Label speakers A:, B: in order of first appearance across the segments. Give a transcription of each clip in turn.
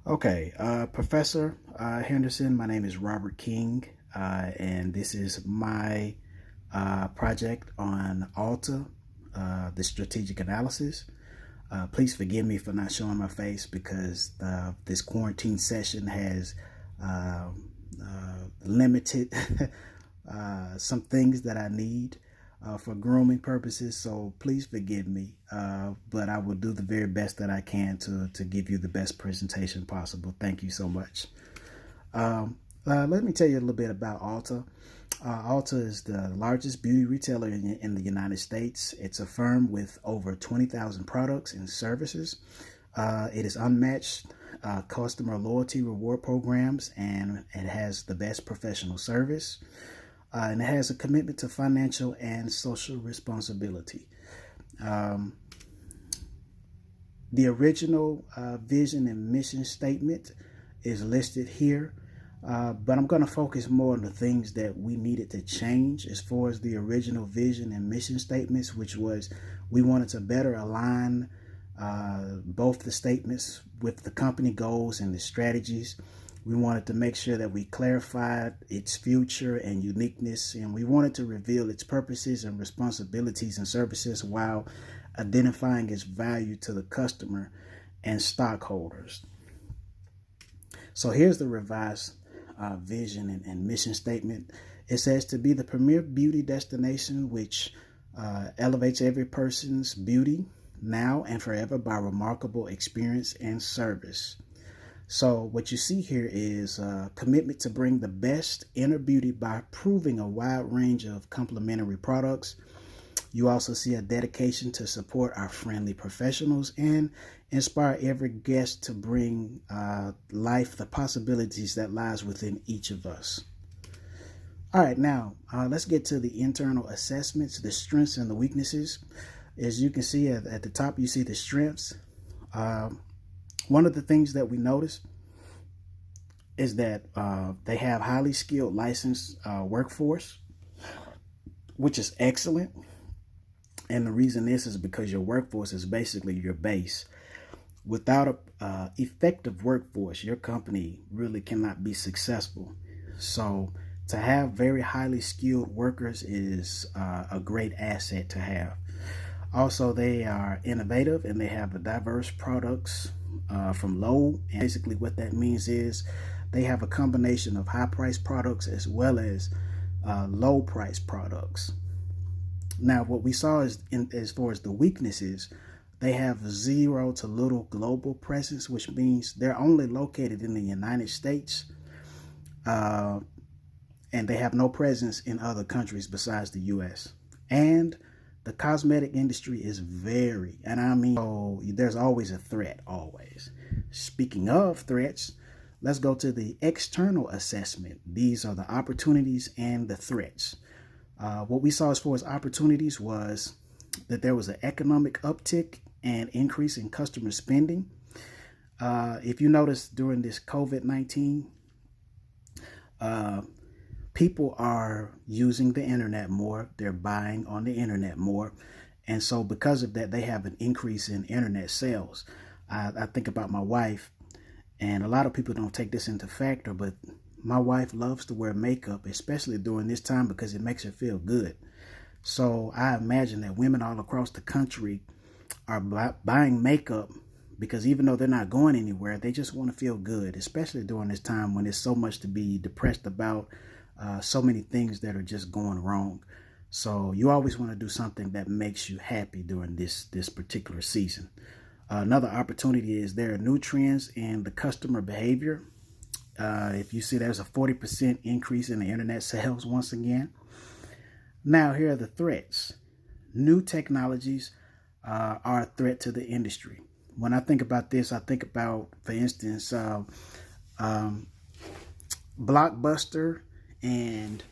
A: Okay, Professor Henderson, my name is Robert King, and this is my project on Ulta, the strategic analysis. Please forgive me for not showing my face because this quarantine session has uh, limited some things that I need for grooming purposes. So please forgive me, but I will do the very best that I can to give you the best presentation possible. Thank you so much. Let me tell you a little bit about Ulta. Ulta is the largest beauty retailer in the United States. It's a firm with over 20,000 products and services. It is unmatched customer loyalty reward programs, and it has the best professional service. And it has a commitment to financial and social responsibility. Um, the original vision and mission statement is listed here, but I'm going to focus more on the things that we needed to change as far as the original vision and mission statements, which was we wanted to better align both the statements with the company goals and the strategies. We wanted to make sure that we clarified its future and uniqueness, and we wanted to reveal its purposes and responsibilities and services while identifying its value to the customer and stockholders. So here's the revised vision and mission statement. It says to be the premier beauty destination which elevates every person's beauty now and forever by remarkable experience and service. So what you see here is a commitment to bring the best inner beauty by proving a wide range of complementary products. You also see a dedication to support our friendly professionals and inspire every guest to bring life the possibilities that lies within each of us. All right, now let's get to the internal assessments, the strengths and the weaknesses. As you can see at the top, you see the strengths. One of the things that we notice is that they have highly skilled licensed workforce, which is excellent. And the reason is because your workforce is basically your base. Without a effective workforce, your company really cannot be successful. So to have very highly skilled workers is a great asset to have. Also, they are innovative and they have a diverse products from low. And basically what that means is they have a combination of high price products as well as low price products. Now, what we saw is as far as the weaknesses, they have zero to little global presence, which means they're only located in the United States. And they have no presence in other countries besides the US. And the cosmetic industry is very, and I mean, so there's always a threat, always. Speaking of threats, let's go to the external assessment. These are the opportunities and the threats. What we saw as far as opportunities was that there was an economic uptick and increase in customer spending. If you notice during this COVID-19, people are using the internet more. They're buying on the internet more. And so because of that, they have an increase in internet sales. I think about my wife, and a lot of people don't take this into factor, but my wife loves to wear makeup, especially during this time because it makes her feel good. So I imagine that women all across the country are buying makeup because even though they're not going anywhere, they just want to feel good, especially during this time when there's so much to be depressed about. So many things that are just going wrong. So you always want to do something that makes you happy during this particular season. Another opportunity is there are new trends in the customer behavior. If you see there's a 40% increase in the internet sales once again. Now here are the threats. New technologies are a threat to the industry. When I think about this, I think about, for instance, Blockbuster and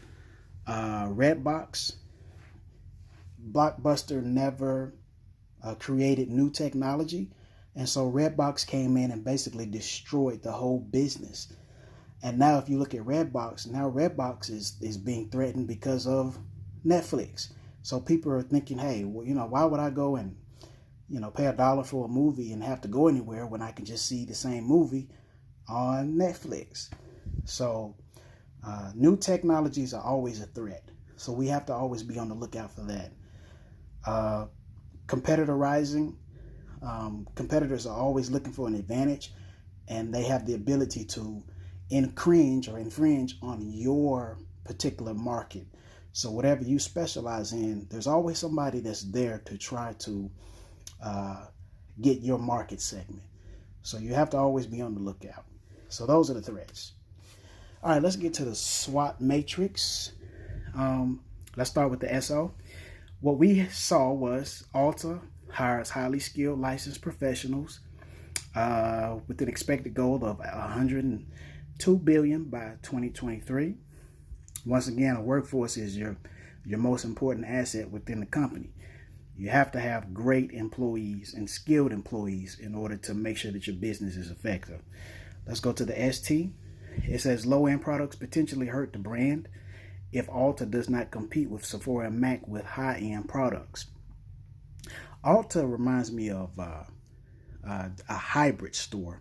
A: Redbox. Blockbuster never created new technology, and so Redbox came in and basically destroyed the whole business. And now if you look at Redbox, now Redbox is being threatened because of Netflix. So people are thinking, hey, well, why would I go and pay $1 for a movie and have to go anywhere when I can just see the same movie on Netflix. So new technologies are always a threat. So we have to always be on the lookout for that. Competitor rising. Competitors are always looking for an advantage, and they have the ability to infringe on your particular market. So whatever you specialize in, there's always somebody that's there to try to get your market segment. So you have to always be on the lookout. So those are the threats. All right, let's get to the SWOT matrix. Let's start with the SO. What we saw was Ulta hires highly skilled licensed professionals with an expected goal of $102 billion by 2023. Once again, a workforce is your most important asset within the company. You have to have great employees and skilled employees in order to make sure that your business is effective. Let's go to the ST. It says low-end products potentially hurt the brand if Ulta does not compete with Sephora and MAC with high-end products. Ulta reminds me of a hybrid store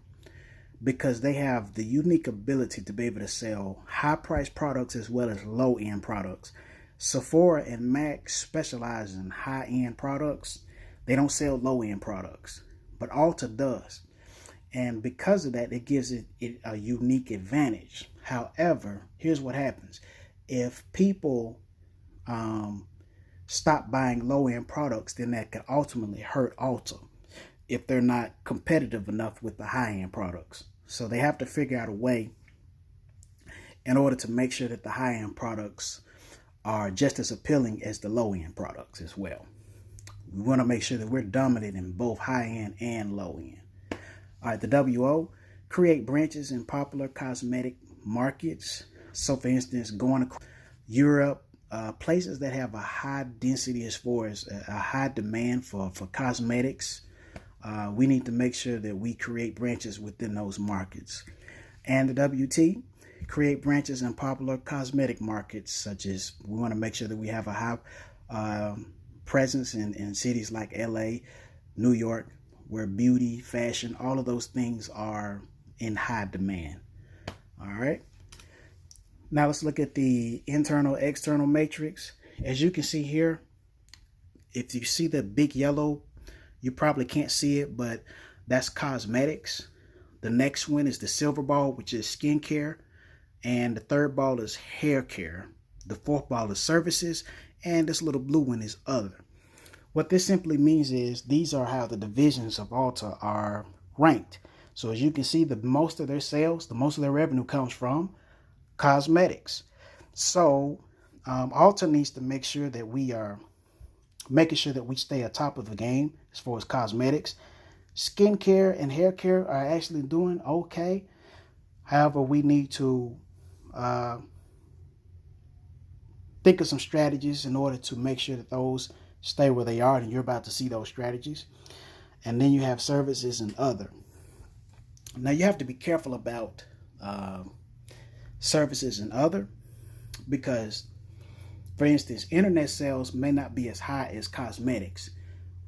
A: because they have the unique ability to be able to sell high-priced products as well as low-end products. Sephora and MAC specialize in high-end products. They don't sell low-end products, but Ulta does. And because of that, it gives it a unique advantage. However, here's what happens. If people stop buying low-end products, then that could ultimately hurt Ulta if they're not competitive enough with the high-end products. So they have to figure out a way in order to make sure that the high-end products are just as appealing as the low-end products as well. We want to make sure that we're dominant in both high-end and low-end. All right, the WO, create branches in popular cosmetic markets. So for instance, going to Europe, places that have a high density as far as a high demand for cosmetics, we need to make sure that we create branches within those markets. And the WT, create branches in popular cosmetic markets, such as we want to make sure that we have a high presence in cities like LA, New York, where beauty, fashion, all of those things are in high demand. All right. Now let's look at the internal-external matrix. As you can see here, if you see the big yellow, you probably can't see it, but that's cosmetics. The next one is the silver ball, which is skincare. And the third ball is hair care. The fourth ball is services. And this little blue one is other. What this simply means is these are how the divisions of Ulta are ranked. So as you can see, the most of their sales, the most of their revenue comes from cosmetics. So Ulta needs to make sure that we are making sure that we stay atop of the game as far as cosmetics. Skincare and hair care are actually doing okay. However, we need to think of some strategies in order to make sure that those stay where they are, and you're about to see those strategies. And then you have services and other. Now you have to be careful about services and other, because for instance, internet sales may not be as high as cosmetics.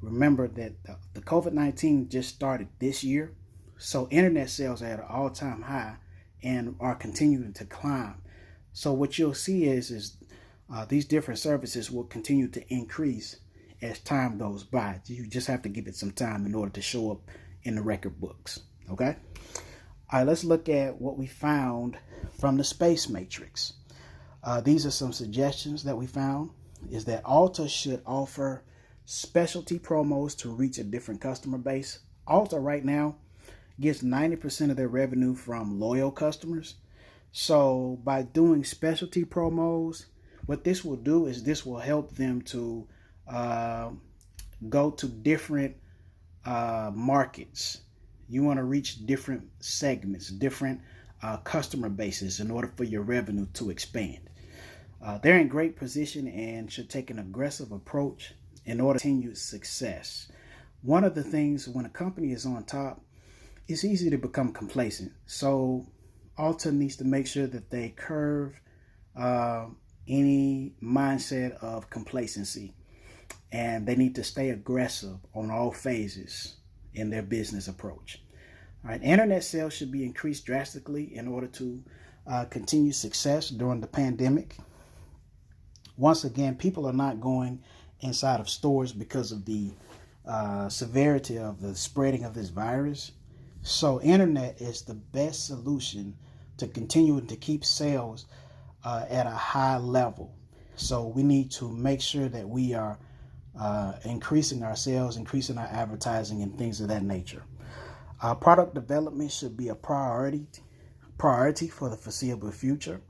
A: Remember that the COVID-19 just started this year, so internet sales are at an all-time high and are continuing to climb. So what you'll see is these different services will continue to increase as time goes by. You just have to give it some time in order to show up in the record books. Okay. All right, let's look at what we found from the space matrix. These are some suggestions that we found. Is that Ulta should offer specialty promos to reach a different customer base. Ulta right now gets 90% of their revenue from loyal customers. So by doing specialty promos, what this will do is this will help them to go to different markets. You want to reach different segments, different customer bases in order for your revenue to expand. They're in great position and should take an aggressive approach in order to continue success. One of the things when a company is on top, it's easy to become complacent. So Ulta needs to make sure that they curve any mindset of complacency, and they need to stay aggressive on all phases in their business approach. All right, internet sales should be increased drastically in order to continue success during the pandemic. Once again, people are not going inside of stores because of the severity of the spreading of this virus. So internet is the best solution to continue to keep sales at a high level. So we need to make sure that we are increasing our sales, increasing our advertising, and things of that nature. Product development should be a priority for the foreseeable future.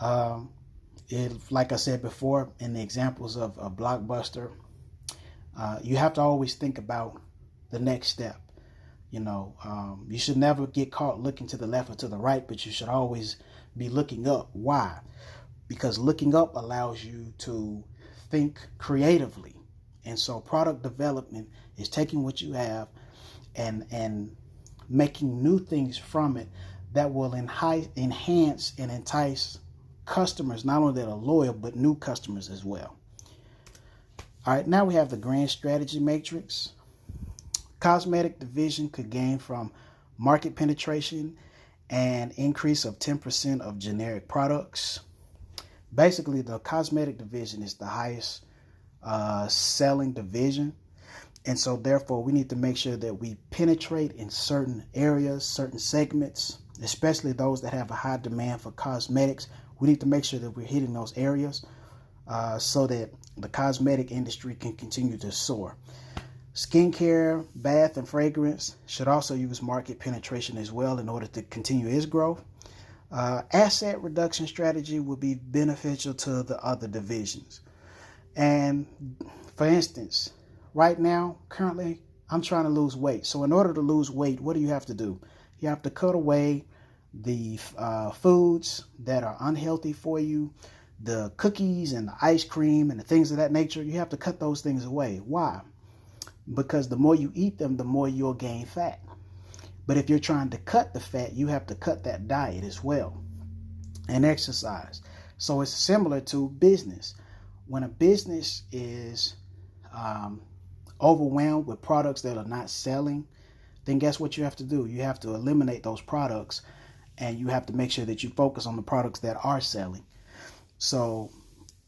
A: Like I said before, in the examples of a Blockbuster, you have to always think about the next step. You should never get caught looking to the left or to the right, but you should always be looking up. Why? Because looking up allows you to think creatively. And so product development is taking what you have and making new things from it that will enhance and entice customers, not only that are loyal, but new customers as well. All right, now we have the grand strategy matrix. Cosmetic division could gain from market penetration and increase of 10% of generic products. Basically, the cosmetic division is the highest selling division. And so therefore, we need to make sure that we penetrate in certain areas, certain segments, especially those that have a high demand for cosmetics. We need to make sure that we're hitting those areas so that the cosmetic industry can continue to soar. Skincare, bath, and fragrance should also use market penetration as well in order to continue its growth. Asset reduction strategy will be beneficial to the other divisions. And for instance, right now, currently, I'm trying to lose weight. So in order to lose weight, what do you have to do? You have to cut away the foods that are unhealthy for you, the cookies and the ice cream and the things of that nature. You have to cut those things away. Why? Because the more you eat them, the more you'll gain fat. But if you're trying to cut the fat, you have to cut that diet as well and exercise. So it's similar to business. When a business is overwhelmed with products that are not selling, then guess what you have to do? You have to eliminate those products and you have to make sure that you focus on the products that are selling. So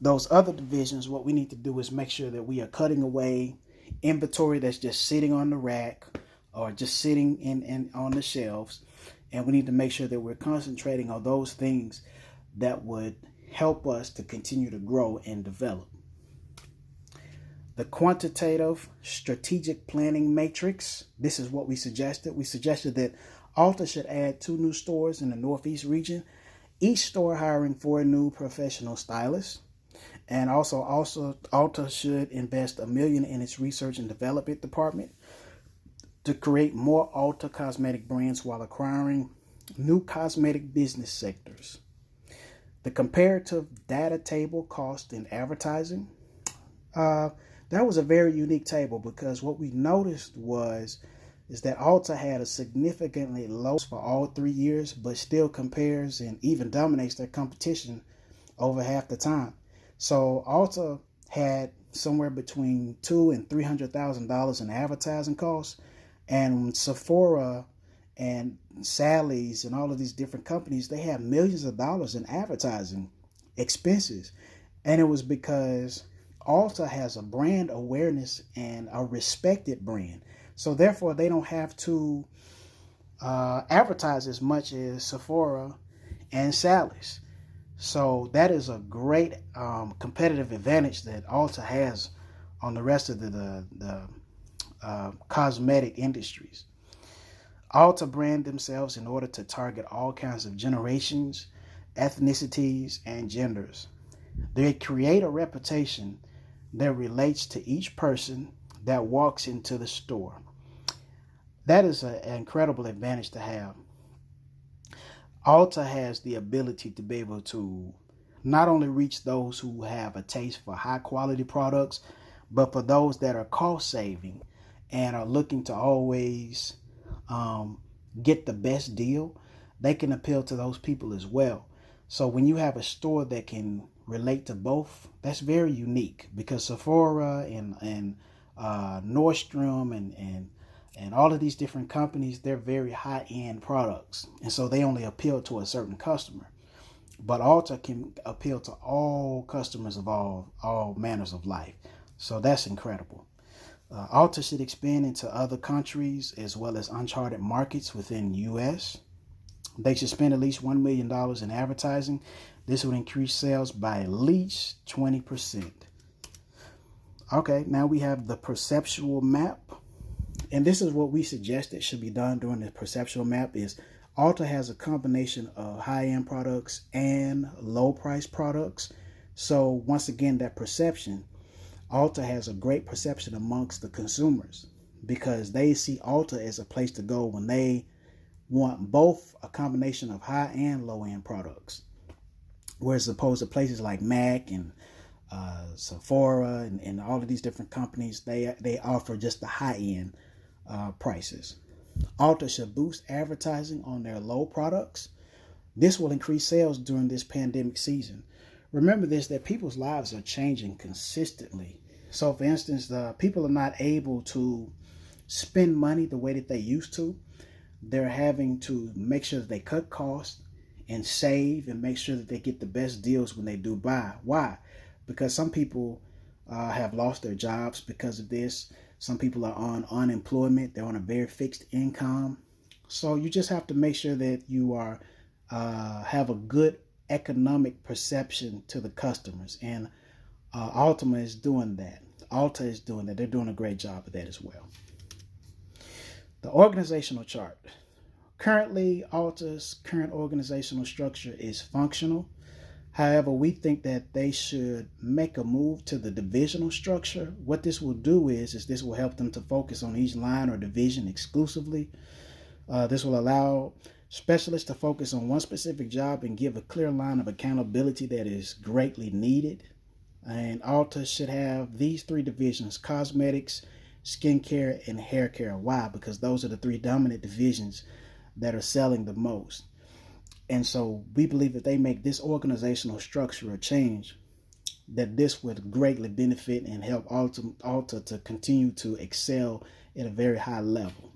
A: those other divisions, what we need to do is make sure that we are cutting away inventory that's just sitting on the rack or just sitting in on the shelves, and we need to make sure that we're concentrating on those things that would help us to continue to grow and develop. The quantitative strategic planning matrix, this is what we suggested. We suggested that Ulta should add 2 new stores in the Northeast region, each store hiring 4 new professional stylists. And also Ulta should invest $1 million in its research and development department to create more Ulta cosmetic brands while acquiring new cosmetic business sectors. The comparative data table cost in advertising. That was a very unique table because what we noticed is that Ulta had a significantly low for all 3 years, but still compares and even dominates their competition over half the time. So Ulta had somewhere between $200,000 and $300,000 in advertising costs, and Sephora and Sally's and all of these different companies, they had millions of dollars in advertising expenses. And it was because Ulta has a brand awareness and a respected brand. So therefore, they don't have to advertise as much as Sephora and Sally's. So that is a great competitive advantage that Ulta has on the rest of the cosmetic industries. Ulta brand themselves in order to target all kinds of generations, ethnicities, and genders. They create a reputation that relates to each person that walks into the store. That is an incredible advantage to have. Ulta has the ability to be able to not only reach those who have a taste for high quality products, but for those that are cost saving and are looking to always get the best deal, they can appeal to those people as well. So when you have a store that can relate to both, that's very unique because Sephora and Nordstrom And all of these different companies, they're very high-end products. And so they only appeal to a certain customer. But Ulta can appeal to all customers of all manners of life. So that's incredible. Ulta should expand into other countries as well as uncharted markets within the U.S. They should spend at least $1 million in advertising. This would increase sales by at least 20%. Okay, now we have the perceptual map. And this is what we suggested should be done during the perceptual map is Ulta has a combination of high-end products and low-price products. So once again, that perception, Ulta has a great perception amongst the consumers because they see Ulta as a place to go when they want both a combination of high and low-end products. Whereas opposed to places like MAC and Sephora and all of these different companies, they offer just the high-end prices. Ulta should boost advertising on their low products. This will increase sales during this pandemic season. Remember this, that people's lives are changing consistently. So for instance, the people are not able to spend money the way that they used to. They're having to make sure that they cut costs and save and make sure that they get the best deals when they do buy. Why? Because some people have lost their jobs because of this. Some people are on unemployment. They're on a very fixed income. So you just have to make sure that you are have a good economic perception to the customers. And Ulta is doing that. Ulta is doing that. They're doing a great job of that as well. The organizational chart. Currently, Ulta's current organizational structure is functional. However, we think that they should make a move to the divisional structure. What this will do is this will help them to focus on each line or division exclusively. This will allow specialists to focus on one specific job and give a clear line of accountability that is greatly needed. And Ulta should have these three divisions: cosmetics, skincare, and hair care. Why? Because those are the three dominant divisions that are selling the most. And so we believe that they make this organizational structure a change, that this would greatly benefit and help Ulta to continue to excel at a very high level.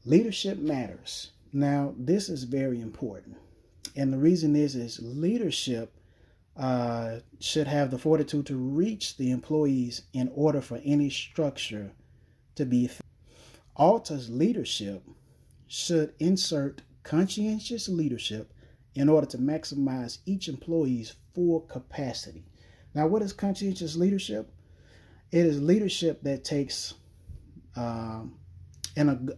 A: Leadership matters. Now, this is very important. And the reason is leadership should have the fortitude to reach the employees in order for any structure to be effective. Ulta's leadership should insert conscientious leadership in order to maximize each employee's full capacity. Now, what is conscientious leadership? It is leadership that takes an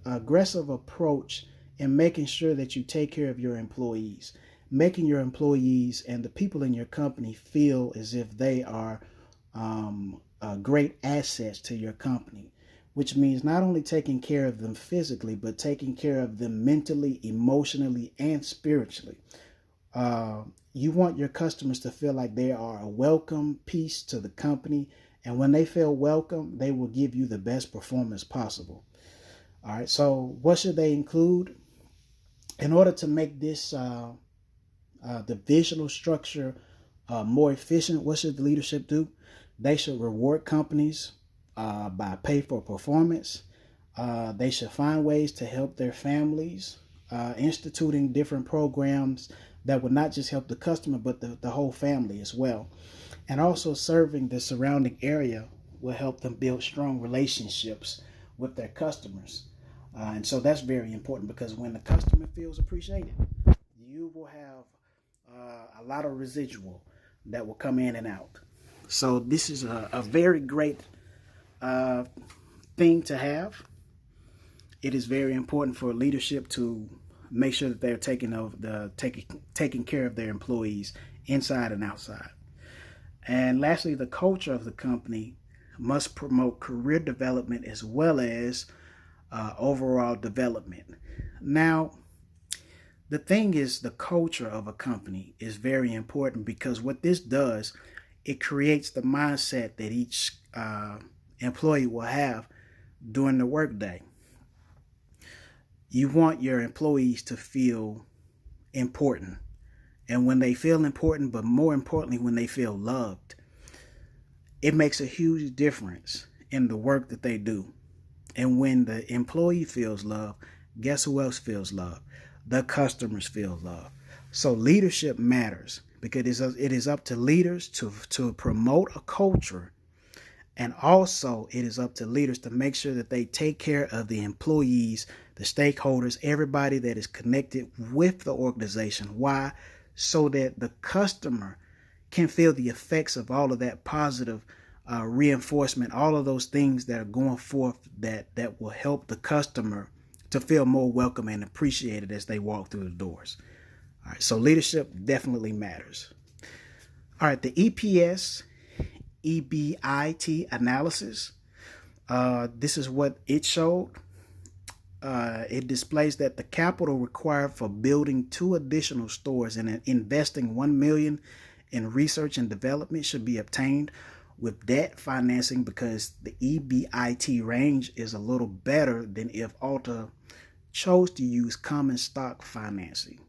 A: aggressive approach in making sure that you take care of your employees, making your employees and the people in your company feel as if they are great assets to your company, which means not only taking care of them physically, but taking care of them mentally, emotionally, and spiritually. You want your customers to feel like they are a welcome piece to the company. And when they feel welcome, they will give you the best performance possible. All right. So what should they include? In order to make this divisional structure more efficient, what should the leadership do? They should reward companies by pay for performance. They should find ways to help their families, instituting different programs that would not just help the customer, but the whole family as well. And also serving the surrounding area will help them build strong relationships with their customers. And so that's very important, because when the customer feels appreciated, you will have a lot of residual that will come in and out. So this is a very great thing to have. It is very important for leadership to make sure that they're taking care of their employees inside and outside. And lastly, the culture of the company must promote career development as well as overall development. Now, the thing is, the culture of a company is very important, because what this does, it creates the mindset that each employee will have during the workday. You want your employees to feel important. And when they feel important, but more importantly, when they feel loved, it makes a huge difference in the work that they do. And when the employee feels love, guess who else feels love? The customers feel love. So leadership matters because it is up to leaders to promote a culture. And also, it is up to leaders to make sure that they take care of the employees, the stakeholders, everybody that is connected with the organization. Why? So that the customer can feel the effects of all of that positive reinforcement, all of those things that are going forth that will help the customer to feel more welcome and appreciated as they walk through the doors. All right, so leadership definitely matters. All right, the EBIT analysis. This is what it showed. It displays that the capital required for building 2 additional stores and investing $1 million in research and development should be obtained with debt financing, because the EBIT range is a little better than if Ulta chose to use common stock financing.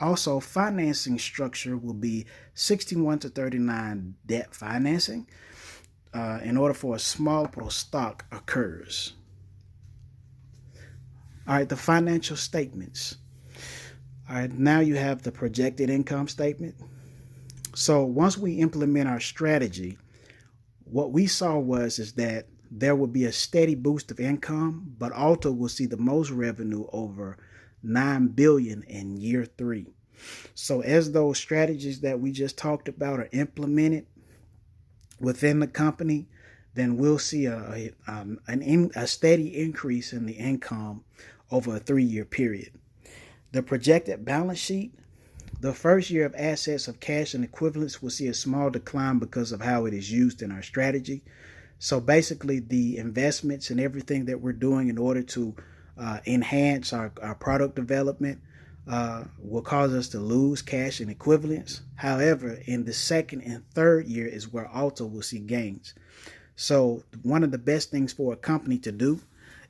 A: Also, financing structure will be 61-39 debt financing in order for a small capital stock occurs. All right, the financial statements. All right, now you have the projected income statement. So once we implement our strategy, what we saw is that there will be a steady boost of income, but Ulta will see the most revenue, over $9 billion in year 3. So as those strategies that we just talked about are implemented within the company, then we'll see a steady increase in the income over a 3-year period. The projected balance sheet. The first year of assets of cash and equivalents will see a small decline because of how it is used in our strategy. So basically, the investments and everything that we're doing in order to enhance our product development will cause us to lose cash and equivalents. However, in the second and third year is where Ulta will see gains. So one of the best things for a company to do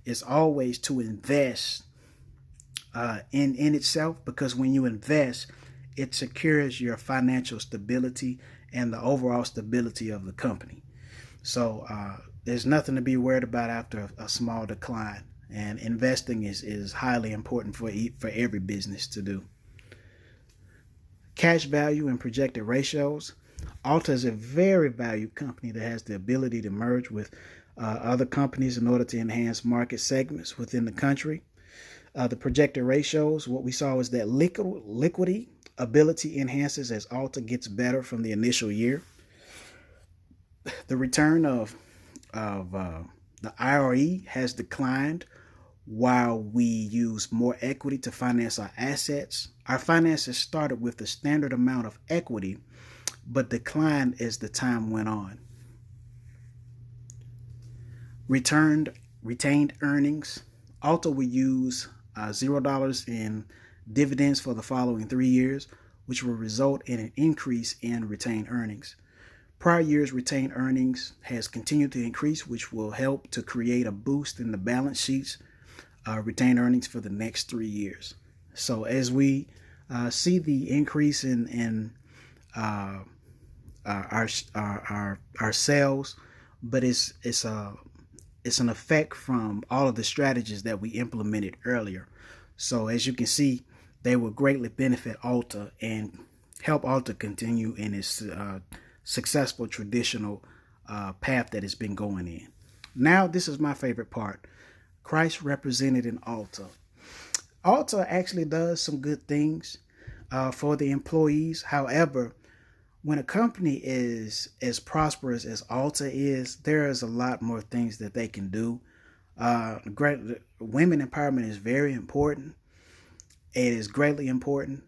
A: is always to invest in itself, because when you invest, it secures your financial stability and the overall stability of the company. So there's nothing to be worried about after a small decline. And investing is highly important for every business to do. Cash value and projected ratios. Ulta is a very valued company that has the ability to merge with other companies in order to enhance market segments within the country. The projected ratios, what we saw is that liquidity ability enhances as Ulta gets better from the initial year. The return of the IRE has declined while we use more equity to finance our assets. Our finances started with the standard amount of equity, but declined as the time went on. Retained earnings. Ulta will use $0 in dividends for the following 3 years, which will result in an increase in retained earnings. Prior years' retained earnings has continued to increase, which will help to create a boost in the balance sheets retained earnings for the next 3 years. So as we see the increase in our sales, but it's an effect from all of the strategies that we implemented earlier. So as you can see, they will greatly benefit Ulta and help Ulta continue in its successful traditional path that it's been going in. Now, this is my favorite part. Christ represented in Ulta. Ulta actually does some good things for the employees. However, when a company is as prosperous as Ulta is, there is a lot more things that they can do. Women empowerment is very important. It is greatly important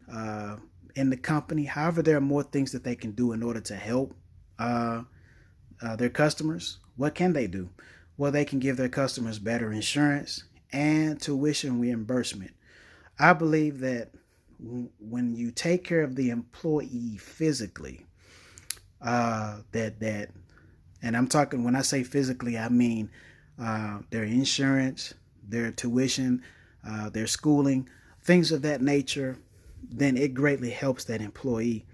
A: in the company. However, there are more things that they can do in order to help their customers. What can they do? Well, they can give their customers better insurance and tuition reimbursement. I believe that when you take care of the employee physically, and I'm talking, when I say physically, I mean their insurance, their tuition, their schooling, things of that nature, then it greatly helps that employee.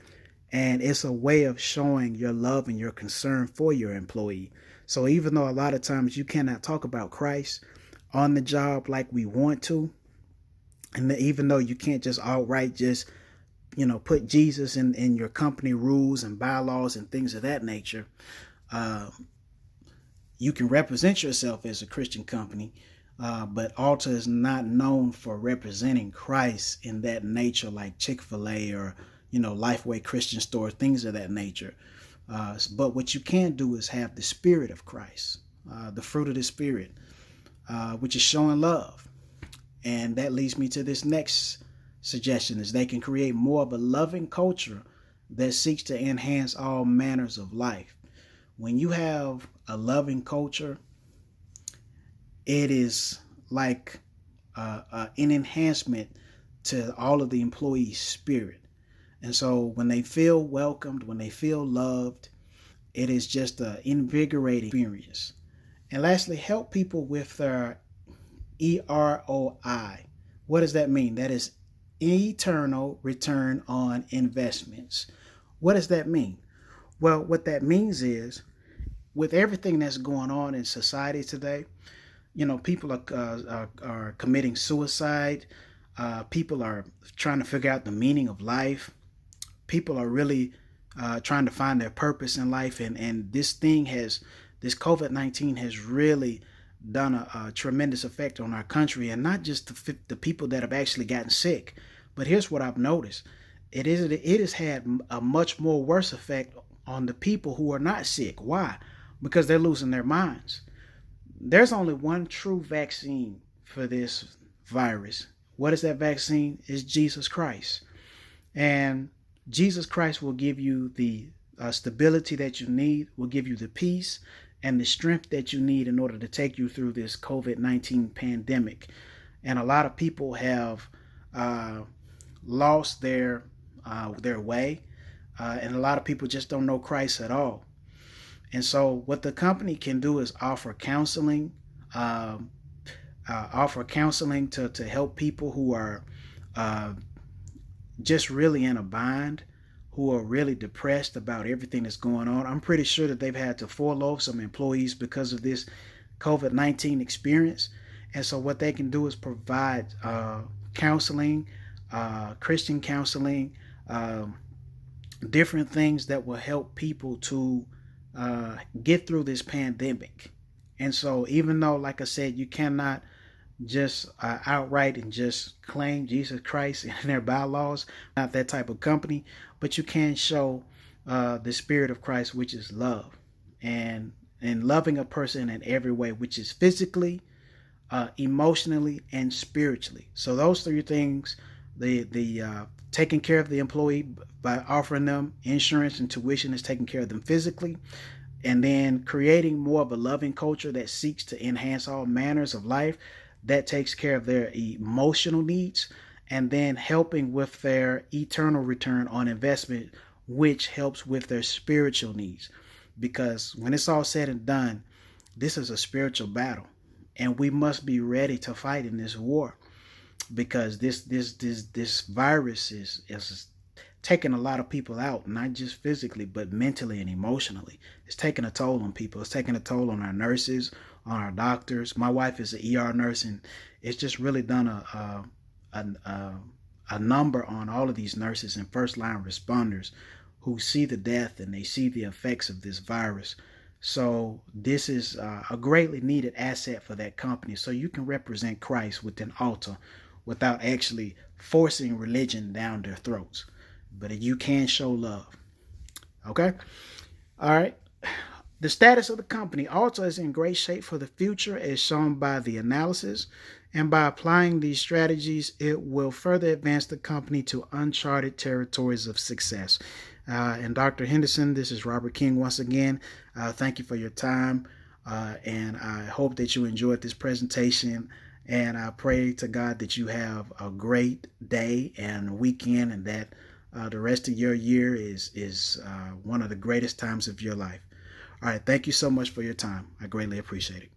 A: And it's a way of showing your love and your concern for your employee. So even though a lot of times you cannot talk about Christ, on the job like we want to. And even though you can't just outright just, put Jesus in your company rules and bylaws and things of that nature, you can represent yourself as a Christian company, but Ulta is not known for representing Christ in that nature like Chick-fil-A or, Lifeway Christian Store, things of that nature. But what you can do is have the Spirit of Christ, the fruit of the Spirit, which is showing love. And that leads me to this next suggestion, is they can create more of a loving culture that seeks to enhance all manners of life. When you have a loving culture, it is like an enhancement to all of the employees' spirit. And so when they feel welcomed, when they feel loved, it is just an invigorating experience. And lastly, help people with their EROI. What does that mean? That is eternal return on investments. What does that mean? Well, what that means is, with everything that's going on in society today, people are committing suicide. People are trying to figure out the meaning of life. People are really trying to find their purpose in life. And this COVID-19 has really done a tremendous effect on our country, and not just the people that have actually gotten sick. But here's what I've noticed. It has had a much more worse effect on the people who are not sick. Why? Because they're losing their minds. There's only one true vaccine for this virus. What is that vaccine? It's Jesus Christ. And Jesus Christ will give you the stability that you need, will give you the peace and the strength that you need in order to take you through this COVID-19 pandemic. And a lot of people have lost their way, and a lot of people just don't know Christ at all. And so what the company can do is offer counseling, to help people who are just really in a bind, who are really depressed about everything that's going on. I'm pretty sure that they've had to furlough some employees because of this COVID-19 experience. And so what they can do is provide counseling, Christian counseling, different things that will help people to get through this pandemic. And so even though, like I said, you cannot just outright and just claim Jesus Christ in their bylaws, not that type of company, but you can show the Spirit of Christ, which is love, and loving a person in every way, which is physically, emotionally, and spiritually. So those three things, the taking care of the employee by offering them insurance and tuition, is taking care of them physically, and then creating more of a loving culture that seeks to enhance all manners of life, that takes care of their emotional needs, and then helping with their eternal return on investment, which helps with their spiritual needs. Because when it's all said and done, this is a spiritual battle, and we must be ready to fight in this war, because this virus is taking a lot of people out, not just physically, but mentally and emotionally. It's taking a toll on people. It's taking a toll on our nurses, on our doctors. My wife is an ER nurse, and it's just really done a number on all of these nurses and first line responders who see the death and they see the effects of this virus. So this is a greatly needed asset for that company, so you can represent Christ within Ulta without actually forcing religion down their throats. But you can show love. Okay? All right. The status of the company. Ulta is in great shape for the future, as shown by the analysis. And by applying these strategies, it will further advance the company to uncharted territories of success. And Dr. Henderson, this is Robert King once again. Thank you for your time. And I hope that you enjoyed this presentation. And I pray to God that you have a great day and weekend, and that the rest of your year is one of the greatest times of your life. All right. Thank you so much for your time. I greatly appreciate it.